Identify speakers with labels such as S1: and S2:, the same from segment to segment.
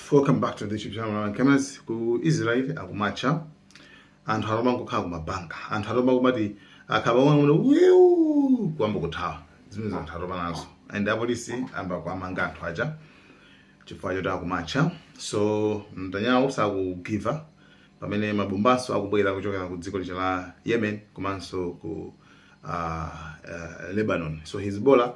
S1: Welcome back to the YouTube channel. Cameras ku Israel akumatcha anthu aroma kukhala kumabanga anthu aroma kumati akabamwa muno wiu kwamba kuthawa zimene anthu aroma nazo and apolisi amba kwamanga anthu aja chifukwa choti akumatcha. So mtanyawo sakugiva pamene mabombaso akubwera kuchokera ku dziko la Yemen komanso ku Lebanon. So Hezbollah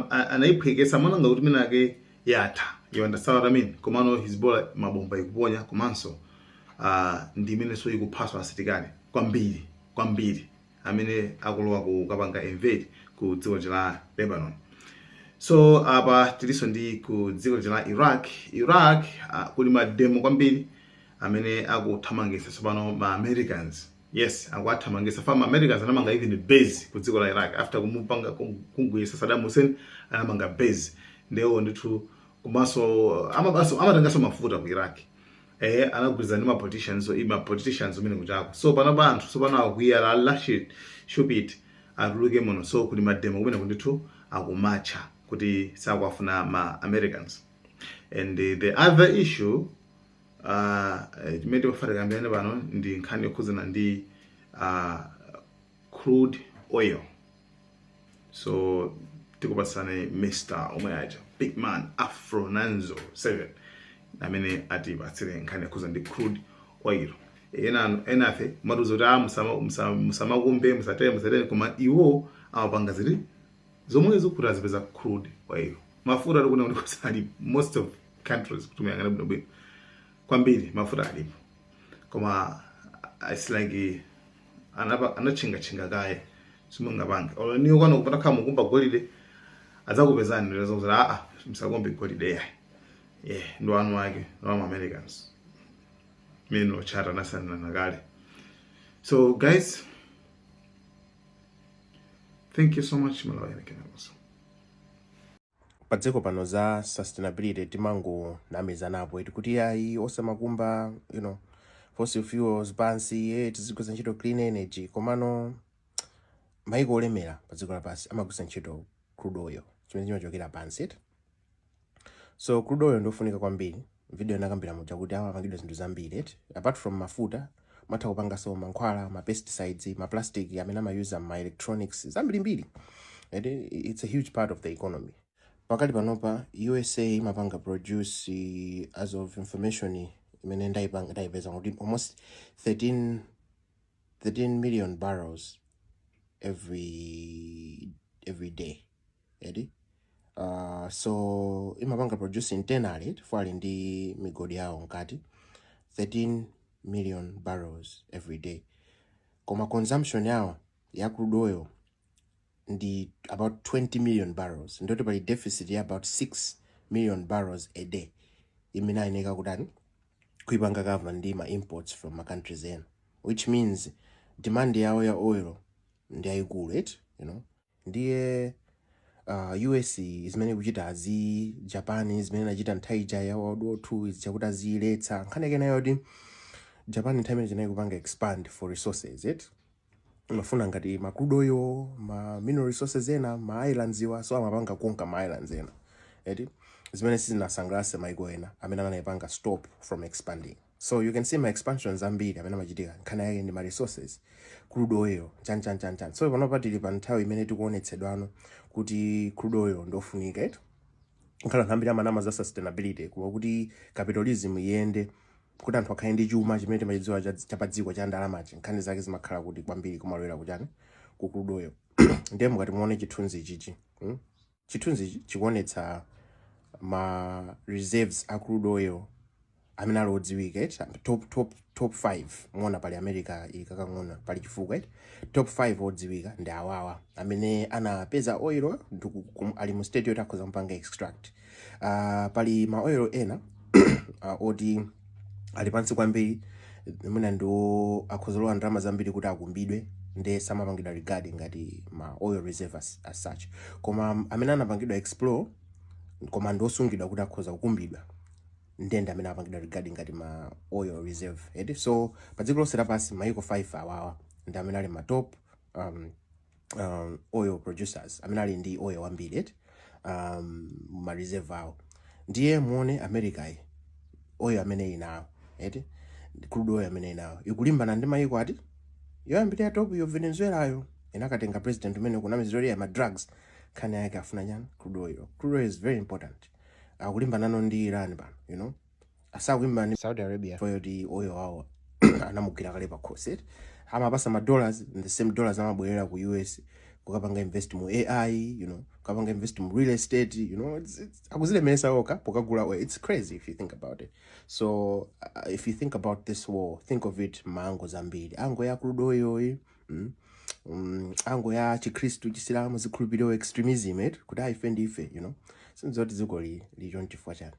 S1: anaiphekesa mwananga kuti menake yatha. You understand what I mean? Komano Hezbollah mabomba ikuponya komanso ndimene so ikuphaswa asitikali kwambiri amene akulowa kukapanga invade ku dziko la Lebanon. So apa tiliso ndi ku dziko la Iraq kuli mademo kwambiri amene akuthamangisa tsopano ma Americans. Yes, akwathamangisa fama Americans anamanga even base ku dziko la Iraq after kumupanga kungwisa Saddam Hussein anamanga base ndewo ndithu kumaso amatangaso mafuta ku Iraq anagwiza ndi politicians umene kuchako. So pana banthu so pana akuyala lashit shupit atuluke muno. So kuli mademo kumene kundithu akumatcha kuti sakwafuna ma Americans. And the other issue imene kufatika ambene pano ndi nkhani yokhuzana ndi crude oil. So tikupasane Mr. omwe aja big man Afro Nanzo 7 amene atipatsire nkhani yokhuzana ndi crude oil. Enafe maruzo ta musamakumbe musatene koma iwo amapanga zili zomwe zikuti azipeza crude oil. Mafuta tikuna kuti kusali most of countries kutumia ngana bwino kwambiri mafuta alipo koma it's like anachinga kaye simungapanga olo niyo kwano kupata kama kumba golide azakupezani ndio za msakombe golide ndo anu wake ndo Americans mimi no chata nasana nakale. So guys, thank you so much malawi kenaso
S2: padziko pano za sustainability timango namizanapo kuti ayi osamakumba fossil fuels pansi tizigwiza ntchito clean energy komano maiko olemera padziko lapansi amagwiza ntchito crude oil chimene chimachokera pansi. So crude oil ndofunika kwambiri. Video nakambira muja kuti amapangidwa zinthu zambiri apart from mafuta matha kupanga so mankhwala ma pesticides ma plastic amene amayuza ma electronics zambirimbiri. It's a huge part of the economy. Pakali panopa USA imapanga produce as of information imene ndaipeza kuti almost 13 million barrels every day. So imapanga produce internally fali ndi migodi yawo nkati 13 million barrels every day. Koma consumption yawo ya crude oil ndi about 20 million barrels. Ndoti pali deficit ya about 6 million barrels a day. Imene ineka kutani kuipanga government ndi ma imports from ma countries ena, which means demand yawo ya oil ndi ayikulu ndiye US zimene kuchita azi Japan zimene nachita nthaija ya World War II chakuti aziletsa nkhani yake nayo kuti Japan nthawi imene chinayi kupanga expand for resources mafuna ngati ma crude oil ma mineral resources ena ma islands iwa so amapanga konka ma islands ena zimene sizinasangalatse maiko ena amene anayipanga stop from expanding. So you can see my expansions ambiri amene amachitika nkhani yake ndi ma resources crude oil chan. So panopa tili pa nthawi imene tikuonetsedwano kuti crude oil ndofunika nkhala nthambi amanama za sustainability kuwa kuti capitalism iyende kuti anthu akhale ndi chuma chimene timachidziwa chapadziko cha ndalamachi nkhani zake zimakhala kuti kwambiri kumalowera kuchani ku crude oil. Ndiye mukati muone chithunzi ichichi chithunzi ichi chikuonetsa ma reserves a crude oil amene alodziwika top 5 muona pali America ikakang'ona pali chifukwa top 5 odziwika ndi awawa amene anapeza oil ali mu state yoti akhoza kupanga extract. Pali ma oil ena oti ali pansi kwambiri mwina ndo akhozolowa ndalama zambiri kuti akumbidwe ndi samapangidwa regarding ngati ma oil reserves as such, koma amene anapangidwa explore koma ndosungidwa kuti akhoza kukumbidwa ndende amene apangidwa regarding ngati ma oil reserve. So padziko lonse lapansi maiko 5 awawa ndi amene ali ma top oil producers amene ali ndi oil wambiri ma reserve awo. ndiye muone America oil amene inawo eti crude oil amene inawo ikulimbana ndi mayiko ati yoyambirira top yo Venezuela yo inakatenga president umene kuna mizori ya drugs khani yake afuna nyani crude oil. Crude oil is very important. Akulimbana no ndi Iran bana, you know, asakulimbana ni Saudi Arabia for the oil wawo anamukira kale pa khosi amapasa ma dollars, the same dollars amabwerera ku US kukapanga invest mu AI, you know, kukapanga invest mu real estate, you know, it's akuzilemesa oka pokagula oil. It's crazy if you think about it. So if you think about this war, think of it mango zambiri, ango ya crude oil, ango ya chikristu chisilamu zikhulupiriro extremism kuti aifendi ife, you know, sinzoti ziko li chonchifwa chani.